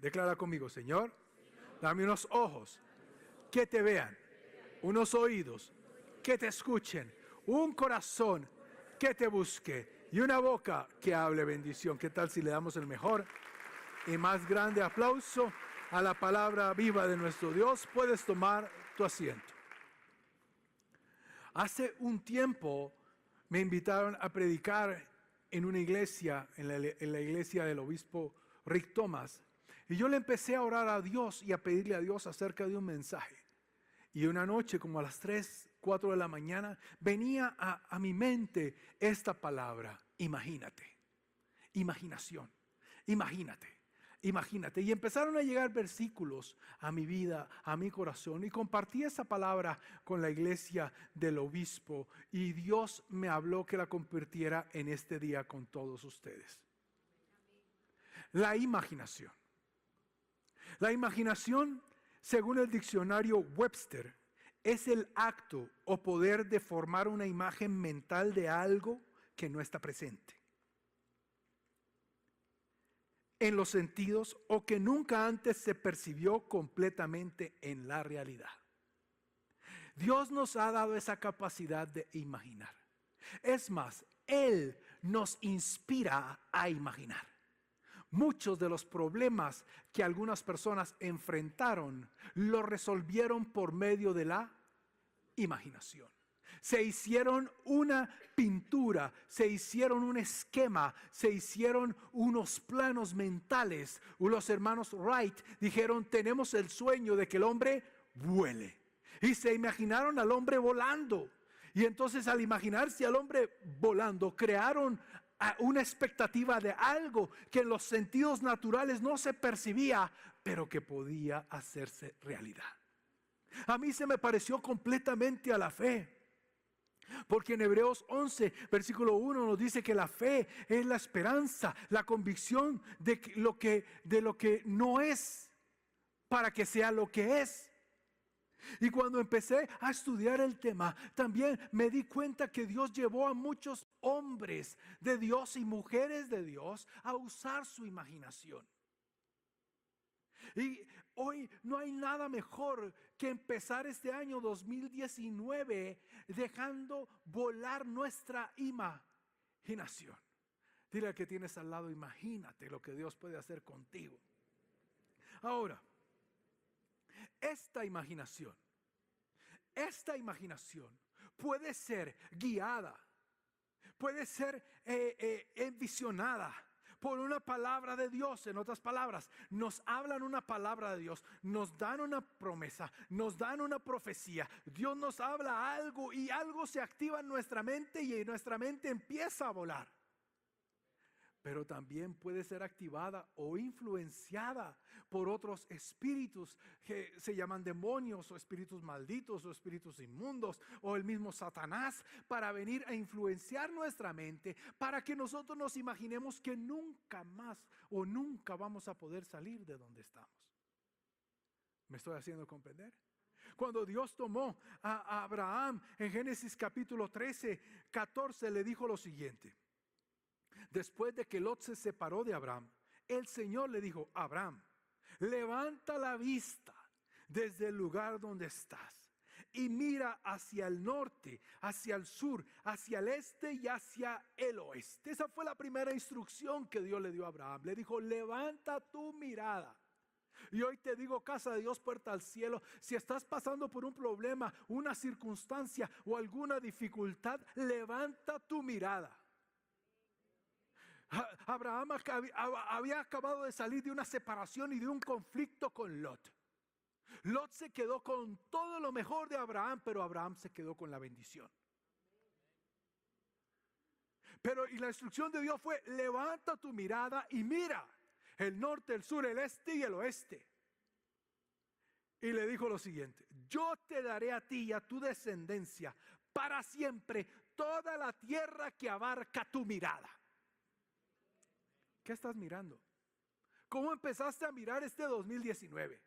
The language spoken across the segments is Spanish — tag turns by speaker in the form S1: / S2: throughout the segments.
S1: Declara conmigo: Señor, dame unos ojos que te vean, unos oídos que te escuchen, un corazón que te busque y una boca que hable bendición. ¿Qué tal si le damos el mejor y más grande aplauso a la palabra viva de nuestro Dios? Puedes tomar tu asiento. Hace un tiempo me invitaron a predicar en una iglesia, en la iglesia del obispo Rick Thomas. Y yo le empecé a orar a Dios y a pedirle a Dios acerca de un mensaje. Y una noche, como a las 3, 4 de la mañana, venía a mi mente esta palabra: imagínate, imaginación, imagínate. Imagínate. Y empezaron a llegar versículos a mi vida, a mi corazón. Y compartí esa palabra con la iglesia del obispo. Y Dios me habló que la compartiera en este día con todos ustedes. La imaginación. La imaginación, según el diccionario Webster, es el acto o poder de formar una imagen mental de algo que no está presente en los sentidos o que nunca antes se percibió completamente en la realidad. Dios nos ha dado esa capacidad de imaginar. Es más, Él nos inspira a imaginar. Muchos de los problemas que algunas personas enfrentaron los resolvieron por medio de la imaginación. Se hicieron una pintura, se hicieron un esquema, se hicieron unos planos mentales. Los hermanos Wright dijeron: tenemos el sueño de que el hombre vuele. Y se imaginaron al hombre volando. Y entonces, al imaginarse al hombre volando, crearon una expectativa de algo que en los sentidos naturales no se percibía, pero que podía hacerse realidad. A mí se me pareció completamente a la fe. Porque en Hebreos 11, versículo 1 nos dice que la fe es la esperanza, la convicción de lo que no es, para que sea lo que es. Y cuando empecé a estudiar el tema, también me di cuenta que Dios llevó a muchos hombres de Dios y mujeres de Dios a usar su imaginación. Y hoy no hay nada mejor que empezar este año 2019 dejando volar nuestra imaginación. Dile al que tienes al lado: imagínate lo que Dios puede hacer contigo. Ahora, esta imaginación puede ser guiada, puede ser envisionada por una palabra de Dios. En otras palabras, nos hablan una palabra de Dios, nos dan una promesa, nos dan una profecía. Dios nos habla algo y algo se activa en nuestra mente y nuestra mente empieza a volar. Pero también puede ser activada o influenciada por otros espíritus que se llaman demonios, o espíritus malditos, o espíritus inmundos, o el mismo Satanás, para venir a influenciar nuestra mente, para que nosotros nos imaginemos que nunca más o nunca vamos a poder salir de donde estamos. ¿Me estoy haciendo comprender? Cuando Dios tomó a Abraham en Génesis capítulo 13, 14, le dijo lo siguiente. Después de que Lot se separó de Abraham, el Señor le dijo: Abraham, levanta la vista desde el lugar donde estás y mira hacia el norte, hacia el sur, hacia el este y hacia el oeste. Esa fue la primera instrucción que Dios le dio a Abraham. Le dijo: levanta tu mirada. Y hoy te digo, casa de Dios, puerta al cielo, si estás pasando por un problema, una circunstancia o alguna dificultad, levanta tu mirada. Abraham había acabado de salir de una separación y de un conflicto con Lot. Lot se quedó con todo lo mejor de Abraham, pero Abraham se quedó con la bendición. Y la instrucción de Dios fue: levanta tu mirada y mira el norte, el sur, el este y el oeste. Y le dijo lo siguiente: yo te daré a ti y a tu descendencia para siempre toda la tierra que abarca tu mirada. ¿Qué estás mirando? ¿Cómo empezaste a mirar este 2019?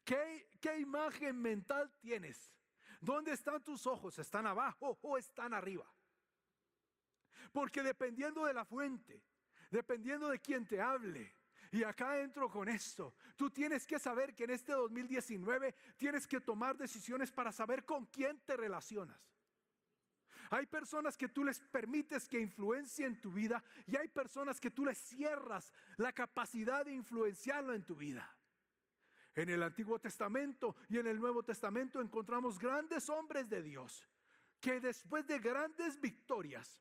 S1: ¿Qué imagen mental tienes? ¿Dónde están tus ojos? ¿Están abajo o están arriba? Porque dependiendo de la fuente, dependiendo de quien te hable Y acá entro con esto. Tú tienes que saber que en este 2019 tienes que tomar decisiones para saber con quién te relacionas. Hay personas que tú les permites que influencien tu vida y hay personas que tú les cierras la capacidad de influenciarlo en tu vida. En el Antiguo Testamento y en el Nuevo Testamento encontramos grandes hombres de Dios que después de grandes victorias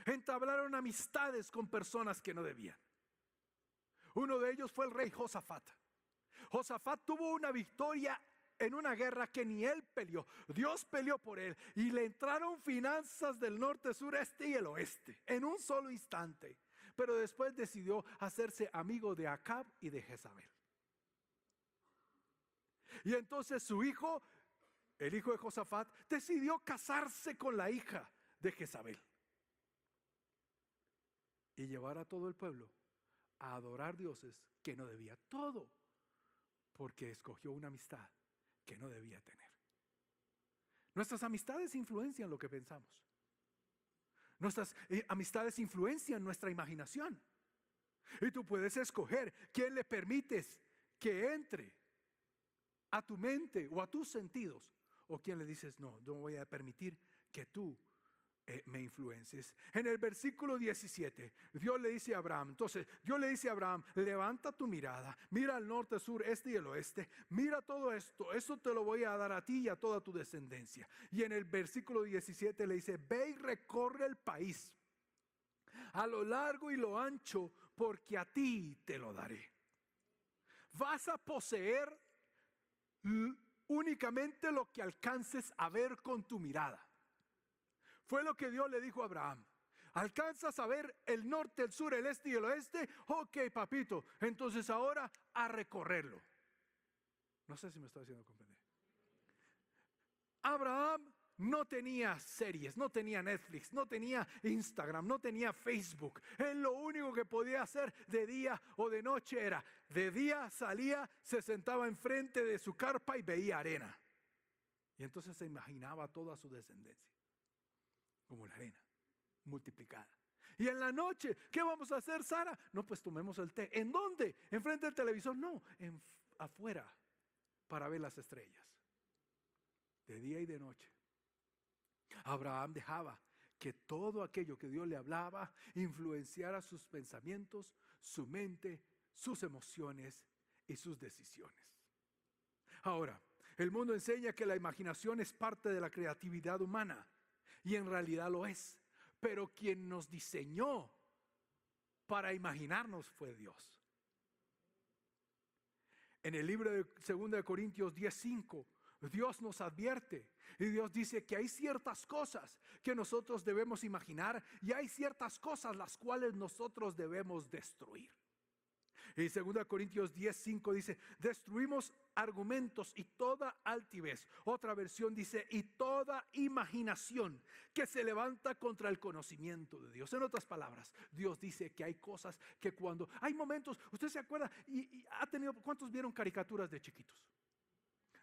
S1: entablaron amistades con personas que no debían. Uno de ellos fue el rey Josafat. Josafat tuvo una victoria en una guerra que ni él peleó. Dios peleó por él y le entraron finanzas del norte, sureste y el oeste en un solo instante. Pero después decidió hacerse amigo de Acab y de Jezabel. Y entonces su hijo, el hijo de Josafat, decidió casarse con la hija de Jezabel y llevar a todo el pueblo a adorar dioses que no debía. Todo porque escogió una amistad que no debía tener. Nuestras amistades influencian lo que pensamos. Nuestras amistades influencian nuestra imaginación. Y tú puedes escoger quién le permites que entre a tu mente o a tus sentidos, o quién le dices, no voy a permitir que tú me influencies. En el versículo 17, Dios le dice a Abraham, levanta tu mirada, mira al norte, sur, este y el oeste, mira todo esto, eso te lo voy a dar a ti y a toda tu descendencia. Y en el versículo 17 le dice, ve y recorre el país a lo largo y lo ancho, porque a ti te lo daré. Vas a poseer únicamente lo que alcances a ver con tu mirada. Fue lo que Dios le dijo a Abraham. ¿Alcanzas a ver el norte, el sur, el este y el oeste? Ok, papito, entonces ahora a recorrerlo. No sé si me estoy haciendo comprender. Abraham no tenía series, no tenía Netflix, no tenía Instagram, no tenía Facebook. Él lo único que podía hacer de día o de noche era, de día salía, se sentaba enfrente de su carpa y veía arena. Y entonces se imaginaba toda su descendencia como la arena multiplicada. Y en la noche, ¿qué vamos a hacer, Sara? No, pues tomemos el té. ¿En dónde? ¿Enfrente del televisor? No, afuera, para ver las estrellas. De día y de noche. Abraham dejaba que todo aquello que Dios le hablaba influenciara sus pensamientos, su mente, sus emociones y sus decisiones. Ahora, el mundo enseña que la imaginación es parte de la creatividad humana. Y en realidad lo es. Pero quien nos diseñó para imaginarnos fue Dios. En el libro de 2 Corintios 10:5, Dios nos advierte. Y Dios dice que hay ciertas cosas que nosotros debemos imaginar y hay ciertas cosas las cuales nosotros debemos destruir. Y 2 Corintios 10:5 dice, destruimos argumentos y toda altivez. Otra versión dice, y toda imaginación que se levanta contra el conocimiento de Dios. En otras palabras, Dios dice que hay cosas que cuando hay momentos, usted se acuerda y ha tenido, ¿cuántos vieron caricaturas de chiquitos?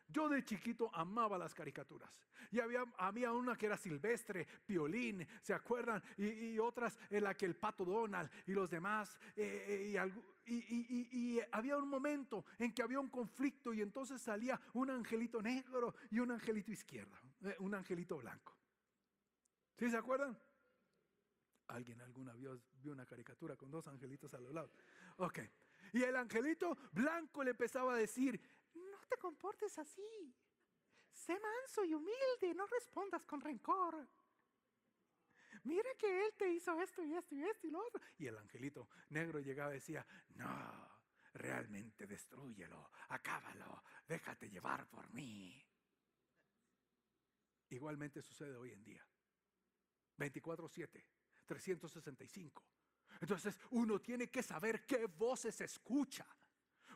S1: Yo de chiquito amaba las caricaturas. Y había una que era Silvestre, Piolín, ¿se acuerdan? Y otras en la que el Pato Donald y los demás. Y había un momento en que había un conflicto y entonces salía un angelito negro y un angelito izquierdo, un angelito blanco. ¿Sí se acuerdan? ¿Alguien alguna vio una caricatura con dos angelitos a los lados? Ok. Y el angelito blanco le empezaba a decir, no te comportes así. Sé manso y humilde, no respondas con rencor. Mira que él te hizo esto y esto y esto y lo otro. Y el angelito negro llegaba y decía, no, realmente destrúyelo, acábalo, déjate llevar por mí. Igualmente sucede hoy en día. 24/7, 365. Entonces uno tiene que saber qué voces escucha.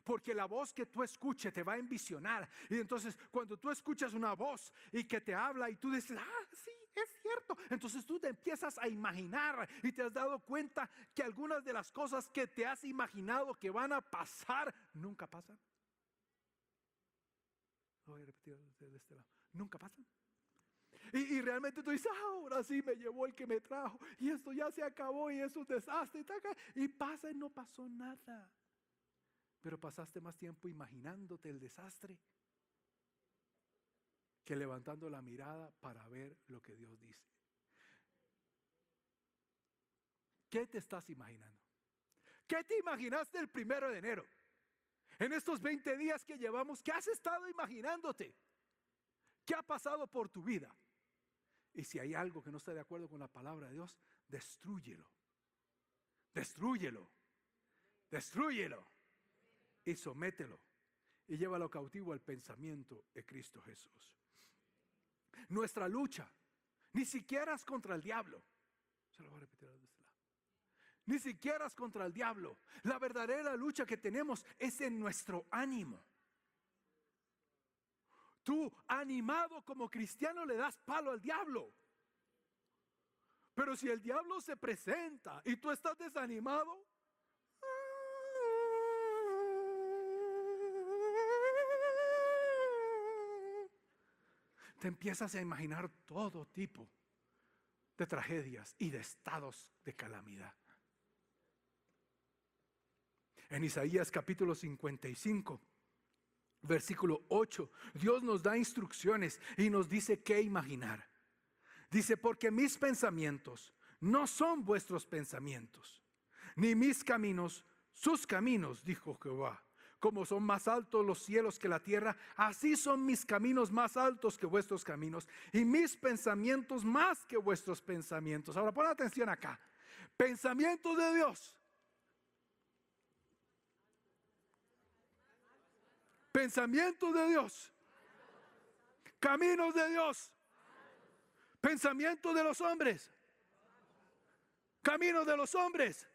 S1: Porque la voz que tú escuches te va a envisionar. Y entonces cuando tú escuchas una voz y que te habla y tú dices, sí, es cierto. Entonces tú te empiezas a imaginar y te has dado cuenta que algunas de las cosas que te has imaginado que van a pasar, nunca pasan. Lo voy a repetir de este lado. Nunca pasan. Y realmente tú dices, ahora sí me llevó el que me trajo. Y esto ya se acabó y es un desastre. Y pasa y no pasó nada. Pero pasaste más tiempo imaginándote el desastre que levantando la mirada para ver lo que Dios dice. ¿Qué te estás imaginando? ¿Qué te imaginaste el 1 de enero? En estos 20 días que llevamos, ¿qué has estado imaginándote? ¿Qué ha pasado por tu vida? Y si hay algo que no está de acuerdo con la palabra de Dios, destrúyelo. Destrúyelo. Destrúyelo. Y somételo. Y llévalo cautivo al pensamiento de Cristo Jesús. Nuestra lucha ni siquiera es contra el diablo. Se lo voy a repetir de este lado. Ni siquiera es contra el diablo. La verdadera lucha que tenemos es en nuestro ánimo. Tú, animado como cristiano, le das palo al diablo. Pero si el diablo se presenta y tú estás desanimado, te empiezas a imaginar todo tipo de tragedias y de estados de calamidad. En Isaías capítulo 55, versículo 8, Dios nos da instrucciones y nos dice qué imaginar. Dice, porque mis pensamientos no son vuestros pensamientos, ni mis caminos sus caminos, dijo Jehová. Como son más altos los cielos que la tierra, así son mis caminos más altos que vuestros caminos, y mis pensamientos más que vuestros pensamientos. Ahora pon atención acá. Pensamientos de Dios. Pensamientos de Dios. Caminos de Dios. Pensamientos de los hombres. Caminos de los hombres.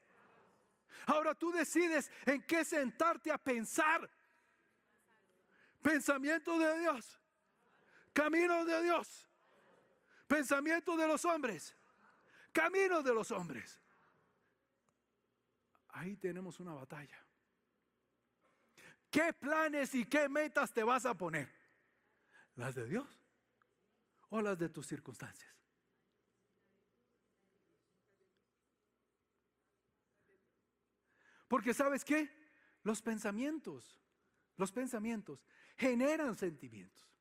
S1: Ahora tú decides en qué sentarte a pensar. Pensamientos de Dios. Caminos de Dios. Pensamientos de los hombres. Caminos de los hombres. Ahí tenemos una batalla. ¿Qué planes y qué metas te vas a poner? ¿Las de Dios o las de tus circunstancias? Porque ¿sabes qué? Los pensamientos generan sentimientos.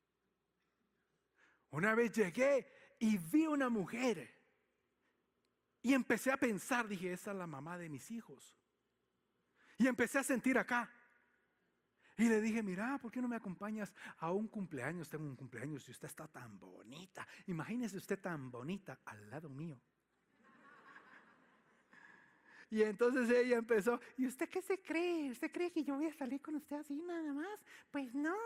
S1: Una vez llegué y vi una mujer y empecé a pensar, dije, esa es la mamá de mis hijos. Y empecé a sentir acá. Y le dije, mira, ¿por qué no me acompañas a un cumpleaños? Tengo un cumpleaños y usted está tan bonita. Imagínese usted tan bonita al lado mío. Y entonces ella empezó, ¿y usted qué se cree? ¿Usted cree que yo voy a salir con usted así nada más? Pues no,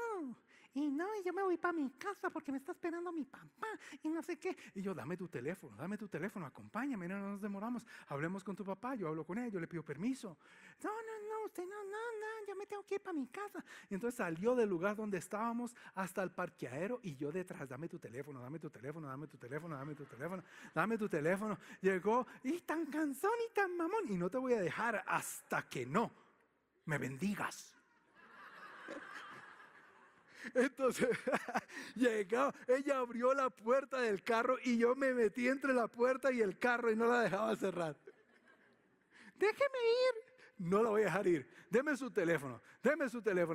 S1: y yo me voy para mi casa porque me está esperando mi papá y no sé qué. Y yo, dame tu teléfono, acompáñame, no nos demoramos, hablemos con tu papá, yo hablo con él, yo le pido permiso. No, usted no, yo me tengo que ir para mi casa. Y entonces salió del lugar donde estábamos hasta el parqueadero y yo detrás, dame tu teléfono. Llegó y tan cansón y tan mamón, y no te voy a dejar hasta que no me bendigas. Entonces llegó, ella abrió la puerta del carro y yo me metí entre la puerta y el carro y no la dejaba cerrar. Déjeme ir. No la voy a dejar ir. Deme su teléfono.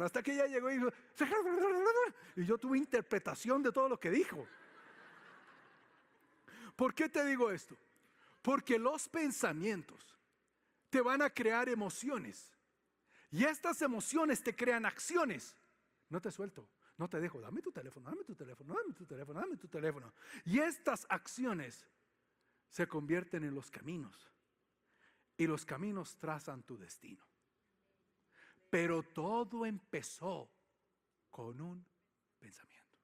S1: Hasta que ella llegó y dijo, y yo tuve interpretación de todo lo que dijo. ¿Por qué te digo esto? Porque los pensamientos te van a crear emociones. Y estas emociones te crean acciones. No te suelto, no te dejo. Dame tu teléfono. Y estas acciones se convierten en los caminos. Y los caminos trazan tu destino. Pero todo empezó con un pensamiento.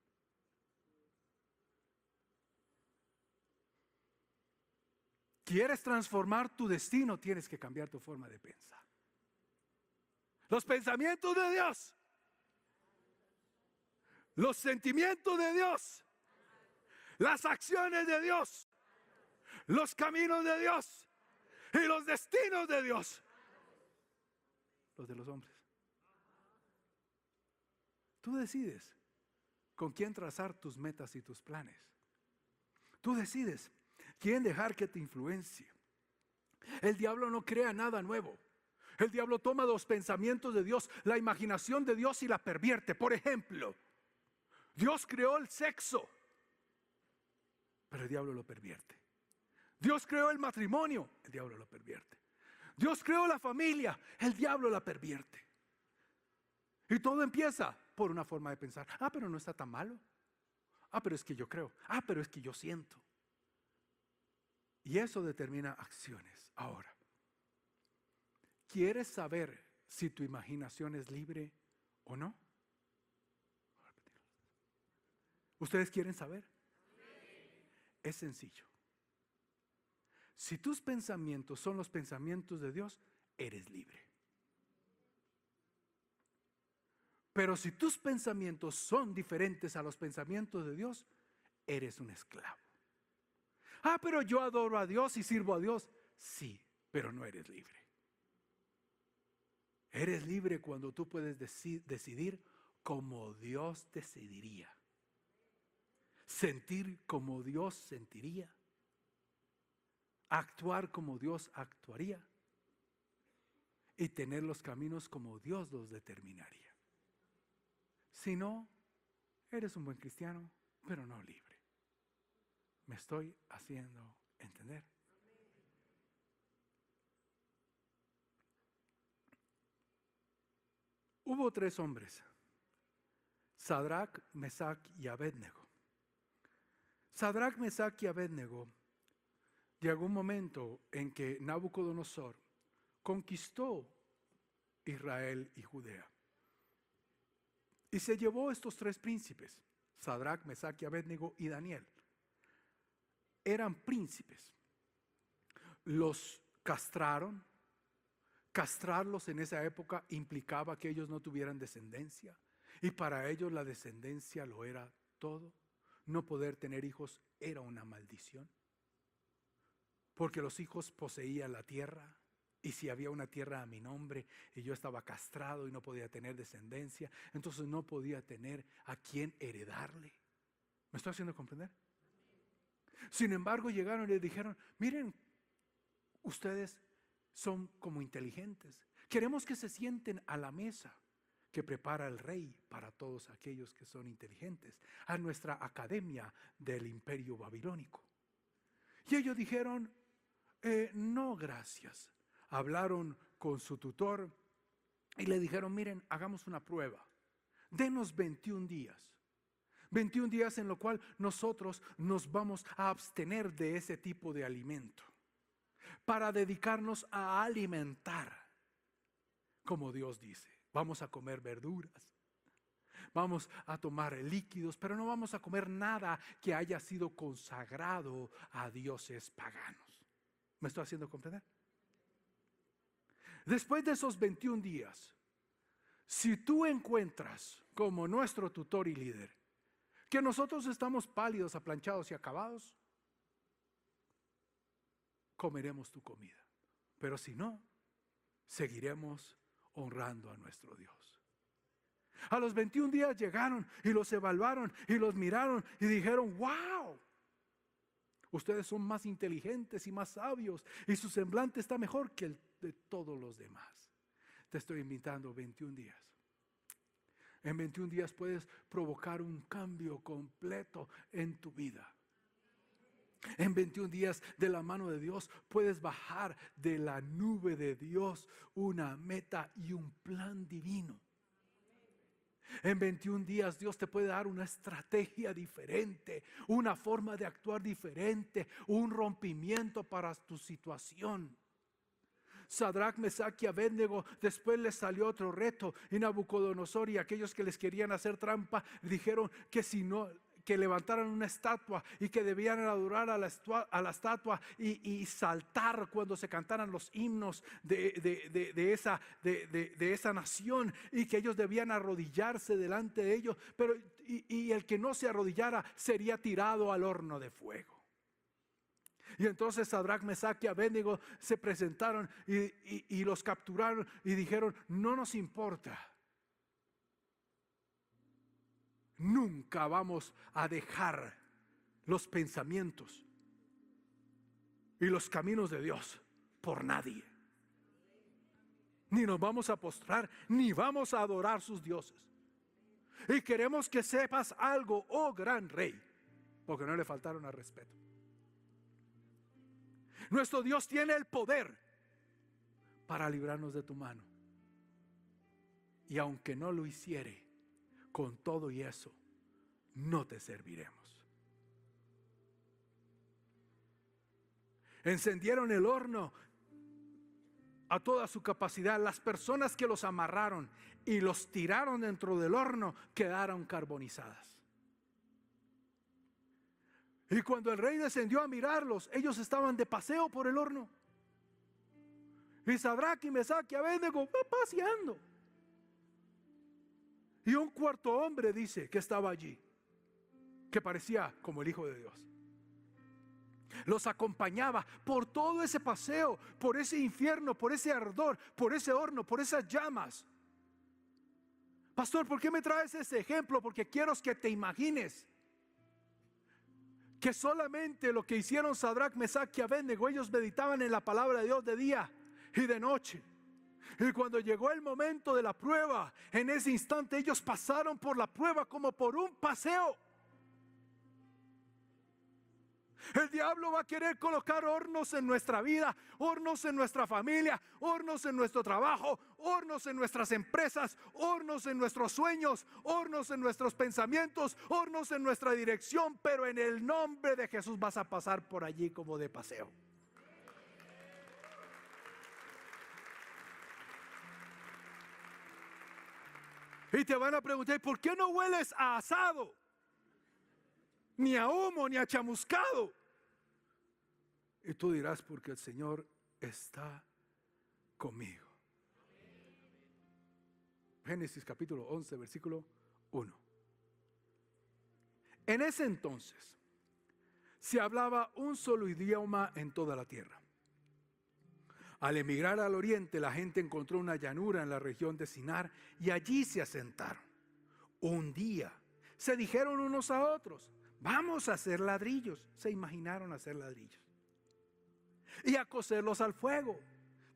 S1: ¿Quieres transformar tu destino? Tienes que cambiar tu forma de pensar. Los pensamientos de Dios, los sentimientos de Dios, las acciones de Dios, los caminos de Dios y los destinos de Dios. Los de los hombres. Tú decides con quién trazar tus metas y tus planes. Tú decides quién dejar que te influencie. El diablo no crea nada nuevo. El diablo toma los pensamientos de Dios, la imaginación de Dios y la pervierte. Por ejemplo, Dios creó el sexo, pero el diablo lo pervierte. Dios creó el matrimonio, el diablo lo pervierte. Dios creó la familia, el diablo la pervierte. Y todo empieza por una forma de pensar. Pero no está tan malo. Pero es que yo creo. Pero es que yo siento. Y eso determina acciones. Ahora, ¿quieres saber si tu imaginación es libre o no? ¿Ustedes quieren saber? Es sencillo. Si tus pensamientos son los pensamientos de Dios, eres libre. Pero si tus pensamientos son diferentes a los pensamientos de Dios, eres un esclavo. Pero yo adoro a Dios y sirvo a Dios. Sí, pero no eres libre. Eres libre cuando tú puedes decidir como Dios decidiría. Sentir como Dios sentiría. Actuar como Dios actuaría. Y tener los caminos como Dios los determinaría. Si no, eres un buen cristiano, pero no libre. ¿Me estoy haciendo entender? Hubo 3 hombres, Sadrac, Mesac y Abednego. Sadrac, Mesac y Abednego, llegó un momento en que Nabucodonosor conquistó Israel y Judea. Y se llevó estos 3 príncipes, Sadrac, Mesac y Abednego y Daniel. Eran príncipes. Los castraron. Castrarlos en esa época implicaba que ellos no tuvieran descendencia. Y para ellos la descendencia lo era todo. No poder tener hijos era una maldición. Porque los hijos poseían la tierra. Y si había una tierra a mi nombre y yo estaba castrado y no podía tener descendencia, entonces no podía tener a quien heredarle. ¿Me estoy haciendo comprender? Sin embargo, llegaron y le dijeron: miren, ustedes son como inteligentes. Queremos que se sienten a la mesa que prepara el rey para todos aquellos que son inteligentes, a nuestra academia del imperio babilónico. Y ellos dijeron: no, gracias. Hablaron con su tutor y le dijeron: miren, hagamos una prueba. Denos 21 días. 21 días en lo cual nosotros nos vamos a abstener de ese tipo de alimento, para dedicarnos a alimentar como Dios dice. Vamos a comer verduras, vamos a tomar líquidos, pero no vamos a comer nada que haya sido consagrado a dioses paganos. ¿Me estoy haciendo comprender? Después de esos 21 días, si tú encuentras como nuestro tutor y líder que nosotros estamos pálidos, aplanchados y acabados, comeremos tu comida. Pero si no, seguiremos honrando a nuestro Dios. A los 21 días llegaron y los evaluaron y los miraron y dijeron: wow, ustedes son más inteligentes y más sabios y su semblante está mejor que el de todos los demás. Te estoy invitando 21 días. En 21 días puedes provocar un cambio completo en tu vida. En 21 días de la mano de Dios puedes bajar de la nube de Dios una meta y un plan divino. En 21 días Dios te puede dar una estrategia diferente, una forma de actuar diferente, un rompimiento para tu situación. Sadrac, Mesac y Abednego, después les salió otro reto, y Nabucodonosor y aquellos que les querían hacer trampa dijeron que si no, que levantaran una estatua y que debían adorar a la estatua y saltar cuando se cantaran los himnos de esa nación, y que ellos debían arrodillarse delante de ellos, pero y el que no se arrodillara sería tirado al horno de fuego. Y entonces Sadrac, Mesac y Abednego se presentaron y los capturaron y dijeron: no nos importa. Nunca vamos a dejar los pensamientos y los caminos de Dios por nadie. Ni nos vamos a postrar, ni vamos a adorar sus dioses. Y queremos que sepas algo, oh gran rey, porque no le faltaron al respeto. Nuestro Dios tiene el poder para librarnos de tu mano. Y aunque no lo hiciere, con todo y eso, no te serviremos. Encendieron el horno a toda su capacidad. Las personas que los amarraron y los tiraron dentro del horno quedaron carbonizadas. Y cuando el rey descendió a mirarlos, ellos estaban de paseo por el horno. Y Sadrach y Mesach y Abednego paseando. Y un cuarto hombre dice que estaba allí, que parecía como el Hijo de Dios. Los acompañaba por todo ese paseo, por ese infierno, por ese ardor, por ese horno, por esas llamas. Pastor, ¿por qué me traes ese ejemplo? Porque quiero que te imagines que solamente lo que hicieron Sadrach, Mesach y Abednego, ellos meditaban en la palabra de Dios de día y de noche. Y cuando llegó el momento de la prueba, en ese instante ellos pasaron por la prueba como por un paseo. El diablo va a querer colocar hornos en nuestra vida, hornos en nuestra familia, hornos en nuestro trabajo, hornos en nuestras empresas, hornos en nuestros sueños, hornos en nuestros pensamientos, hornos en nuestra dirección, pero en el nombre de Jesús vas a pasar por allí como de paseo. Y te van a preguntar, ¿por qué no hueles a asado? Ni a humo, ni a chamuscado. Y tú dirás, porque el Señor está conmigo. Génesis capítulo 11, versículo 1. En ese entonces se hablaba un solo idioma en toda la tierra. Al emigrar al oriente, la gente encontró una llanura en la región de Sinar y allí se asentaron. Un día se dijeron unos a otros, vamos a hacer ladrillos. Se imaginaron hacer ladrillos y a cocerlos al fuego.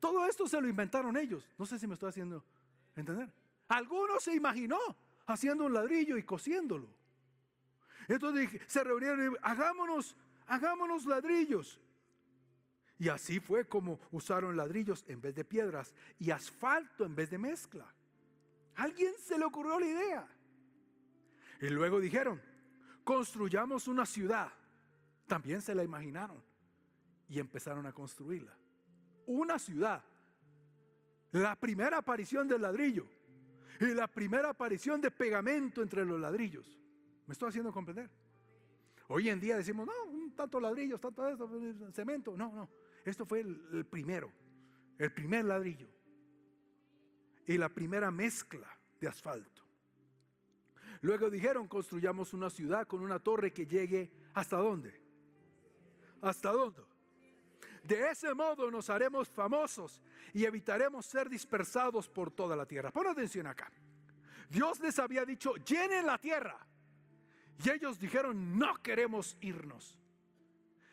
S1: Todo esto se lo inventaron ellos. No sé si me estoy haciendo entender. Algunos se imaginó haciendo un ladrillo y cociéndolo. Entonces se reunieron y hagámonos ladrillos. Y así fue como usaron ladrillos en vez de piedras y asfalto en vez de mezcla. ¿A alguien se le ocurrió la idea? Y luego dijeron, construyamos una ciudad. También se la imaginaron y empezaron a construirla. Una ciudad. La primera aparición del ladrillo y la primera aparición de pegamento entre los ladrillos. ¿Me estoy haciendo comprender? Hoy en día decimos, no, tanto ladrillos, tanto esto, cemento. No. Esto fue el primer ladrillo y la primera mezcla de asfalto. Luego dijeron, construyamos una ciudad con una torre que llegue ¿hasta dónde? ¿Hasta dónde? De ese modo nos haremos famosos y evitaremos ser dispersados por toda la tierra. Pon atención acá. Dios les había dicho, llenen la tierra. Y ellos dijeron, no queremos irnos.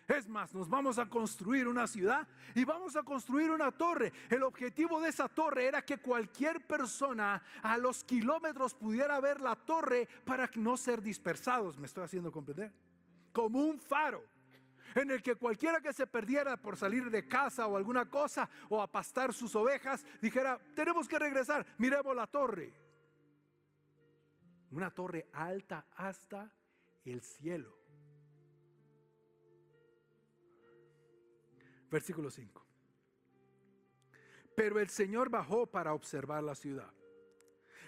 S1: Es más, nos vamos a construir una ciudad y vamos a construir una torre. El objetivo de esa torre era que cualquier persona a los kilómetros pudiera ver la torre para no ser dispersados. ¿Me estoy haciendo comprender? Como un faro en el que cualquiera que se perdiera por salir de casa o alguna cosa o a pastar sus ovejas dijera, tenemos que regresar, miremos la torre. Una torre alta hasta el cielo. Versículo 5. Pero el Señor bajó para observar la ciudad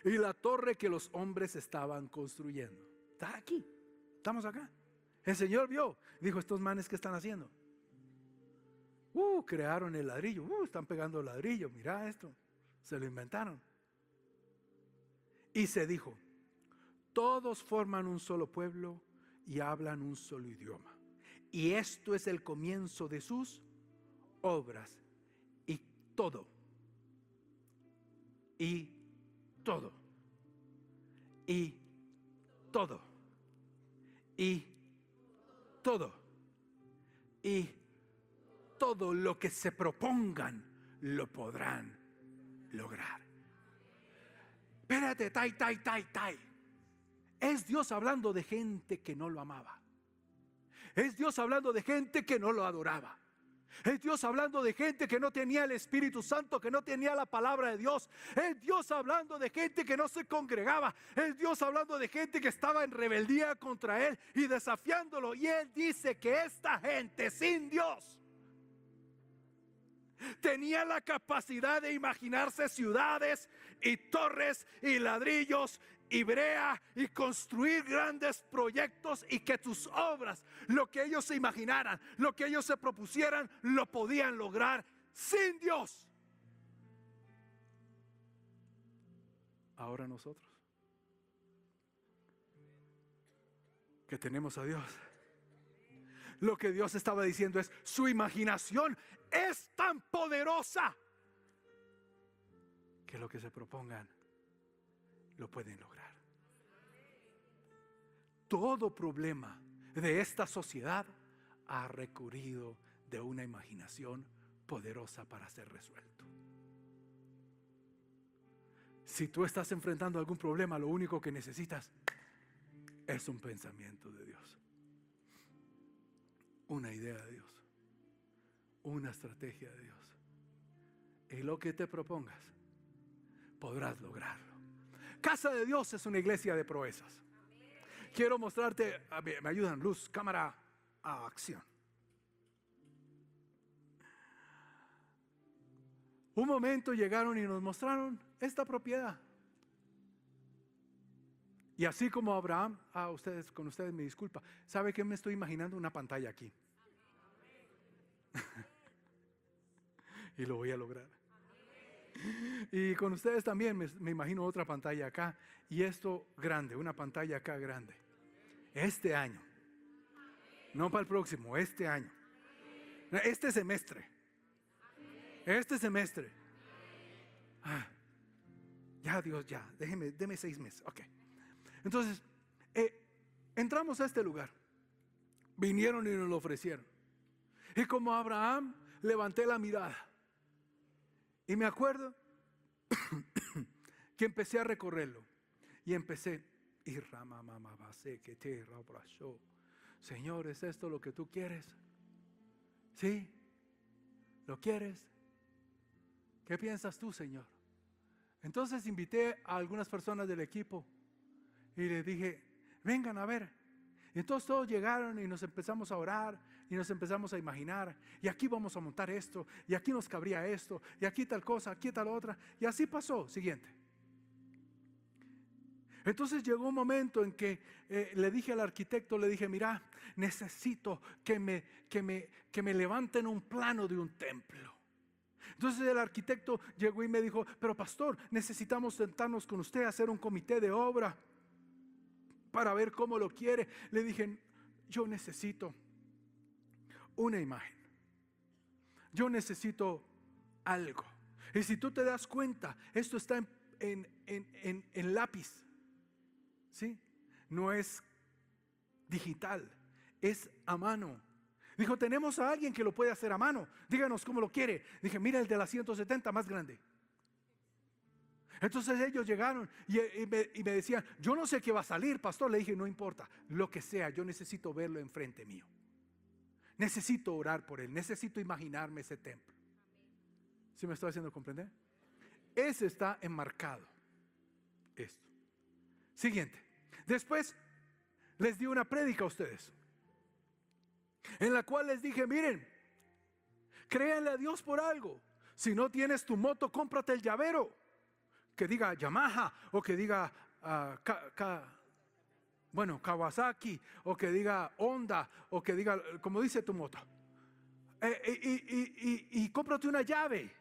S1: y la torre que los hombres estaban construyendo. Está aquí, estamos acá. El Señor vio, dijo, estos manes, ¿qué están haciendo? Crearon el ladrillo, están pegando el ladrillo, mira esto, se lo inventaron. Y se dijo, todos forman un solo pueblo y hablan un solo idioma. Y esto es el comienzo de sus obras. Y todo. Y todo. Y todo. Y todo. Y todo lo que se propongan lo podrán lograr. Espérate, Tai. Es Dios hablando de gente que no lo amaba. Es Dios hablando de gente que no lo adoraba. Es Dios hablando de gente que no tenía el Espíritu Santo, que no tenía la palabra de Dios. Es Dios hablando de gente que no se congregaba. Es Dios hablando de gente que estaba en rebeldía contra Él y desafiándolo. Y Él dice que esta gente sin Dios tenía la capacidad de imaginarse ciudades y torres y ladrillos y brea y construir grandes proyectos, y que tus obras, lo que ellos se imaginaran, lo que ellos se propusieran, lo podían lograr sin Dios. Ahora nosotros, que tenemos a Dios, lo que Dios estaba diciendo es: su imaginación es tan poderosa que lo que se propongan lo pueden lograr. Todo problema de esta sociedad ha requerido de una imaginación poderosa para ser resuelto. Si tú estás enfrentando algún problema, lo único que necesitas es un pensamiento de Dios, una idea de Dios, una estrategia de Dios. Y lo que te propongas, podrás lograrlo. Casa de Dios es una iglesia de proezas. Quiero mostrarte, me ayudan, luz, cámara, acción. Un momento llegaron y nos mostraron esta propiedad. Y así como Abraham, con ustedes me disculpa, ¿sabe qué me estoy imaginando? Una pantalla aquí. Y lo voy a lograr. Y con ustedes también me imagino otra pantalla acá. Y esto grande, una pantalla acá grande. Este año. No para el próximo, este año. Este semestre. Ya Dios, ya. Deme 6 meses. Ok. Entonces, entramos a este lugar. Vinieron y nos lo ofrecieron. Y como Abraham, levanté la mirada. Y me acuerdo que empecé a recorrerlo. Y empecé. Señor, ¿es esto lo que tú quieres? ¿Sí? ¿Lo quieres? ¿Qué piensas tú, Señor? Entonces invité a algunas personas del equipo y les dije: vengan a ver. Y entonces todos llegaron y nos empezamos a orar y nos empezamos a imaginar, y aquí vamos a montar esto, y aquí nos cabría esto, y aquí tal cosa, aquí tal otra, y así pasó. Siguiente. Entonces llegó un momento en que le dije al arquitecto, le dije: mira, necesito que me levanten un plano de un templo. Entonces el arquitecto llegó y me dijo: pero pastor, necesitamos sentarnos con usted, hacer un comité de obra para ver cómo lo quiere. Le dije: yo necesito una imagen, yo necesito algo. Y si tú te das cuenta, esto está en lápiz, ¿sí? No es digital, es a mano. Dijo: tenemos a alguien que lo puede hacer a mano, díganos cómo lo quiere. Dije: mira el de la 170 más grande. Entonces ellos llegaron y me decían: yo no sé qué va a salir, pastor. Le dije: no importa, lo que sea, yo necesito verlo enfrente mío. Necesito orar por él, necesito imaginarme ese templo. ¿Sí me estoy haciendo comprender? Ese está enmarcado. Esto. Siguiente. Después les di una prédica a ustedes, en la cual les dije: miren, créanle a Dios por algo. Si no tienes tu moto, cómprate el llavero que diga Yamaha, o que diga Kawasaki, o que diga Honda, o que diga como dice tu moto. Y cómprate una llave.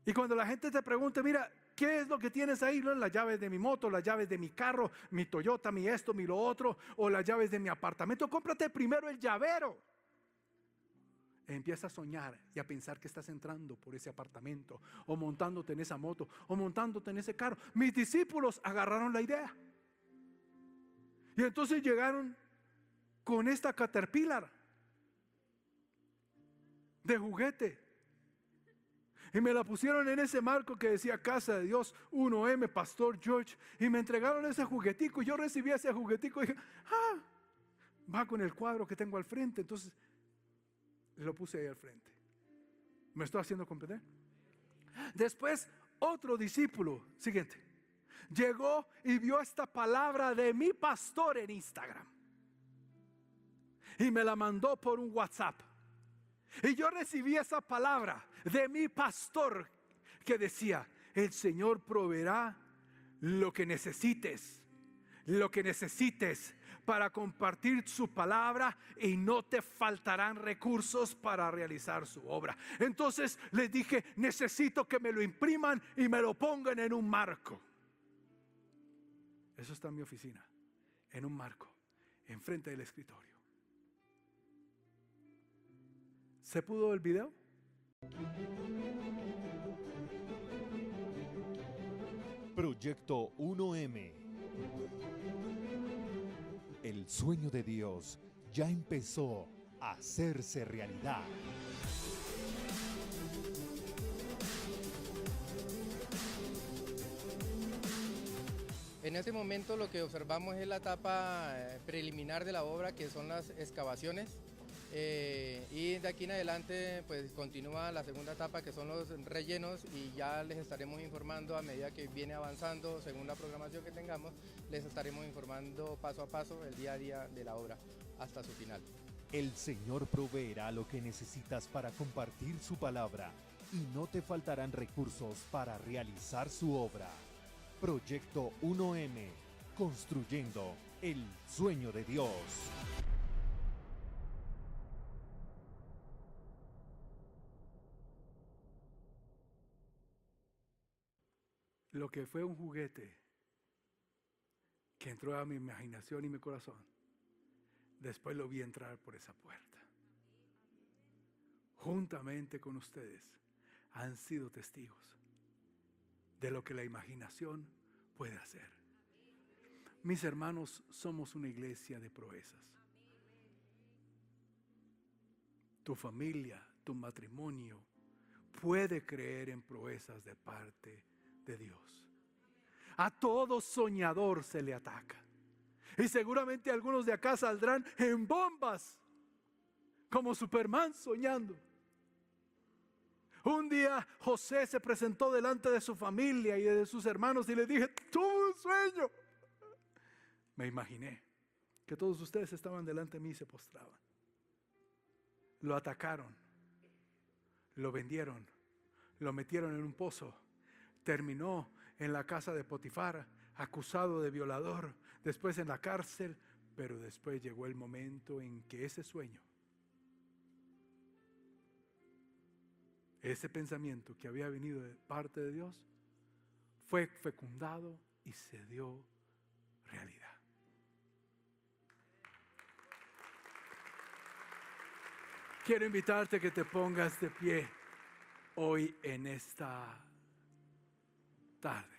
S1: Y cuando la gente te pregunte: mira, ¿qué es lo que tienes ahí? No, las llaves de mi moto, las llaves de mi carro, mi Toyota, mi esto, mi lo otro, o las llaves de mi apartamento. Cómprate primero el llavero. Empieza a soñar y a pensar que estás entrando por ese apartamento, o montándote en esa moto, o montándote en ese carro. Mis discípulos agarraron la idea. Y entonces llegaron con esta Caterpillar de juguete. Y me la pusieron en ese marco que decía Casa de Dios 1M, Pastor George. Y me entregaron ese juguetico. Yo recibí ese juguetico y dije, va con el cuadro que tengo al frente. Entonces lo puse ahí al frente. ¿Me estoy haciendo comprender? Después otro discípulo, siguiente, llegó y vio esta palabra de mi pastor en Instagram. Y me la mandó por un WhatsApp. Y yo recibí esa palabra de mi pastor que decía: el Señor proveerá lo que necesites para compartir su palabra, y no te faltarán recursos para realizar su obra. Entonces les dije: necesito que me lo impriman y me lo pongan en un marco. Eso está en mi oficina, en un marco, enfrente del escritorio. ¿Se pudo el video?
S2: Proyecto 1M. El sueño de Dios ya empezó a hacerse realidad.
S3: En este momento lo que observamos es la etapa preliminar de la obra, que son las excavaciones. Y de aquí en adelante pues continúa la segunda etapa, que son los rellenos, y ya les estaremos informando a medida que viene avanzando según la programación que tengamos. Les estaremos informando paso a paso, el día a día de la obra hasta su final.
S2: El Señor proveerá lo que necesitas para compartir su palabra, y no te faltarán recursos para realizar su obra. Proyecto 1M, construyendo el sueño de Dios.
S1: Lo que fue un juguete que entró a mi imaginación y mi corazón, después lo vi entrar por esa puerta. Juntamente con ustedes han sido testigos de lo que la imaginación puede hacer. Mis hermanos, somos una iglesia de proezas. Tu familia, tu matrimonio puede creer en proezas de parte de Dios. A todo soñador se le ataca. Y seguramente algunos de acá saldrán en bombas, como Superman soñando. Un día José se presentó delante de su familia y de sus hermanos y les dije: tuve un sueño. Me imaginé que todos ustedes estaban delante de mí y se postraban. Lo atacaron, lo vendieron, lo metieron en un pozo. Terminó en la casa de Potifar, acusado de violador, después en la cárcel, pero después llegó el momento en que ese sueño, ese pensamiento que había venido de parte de Dios, fue fecundado y se dio realidad. Quiero invitarte a que te pongas de pie hoy en esta tarde.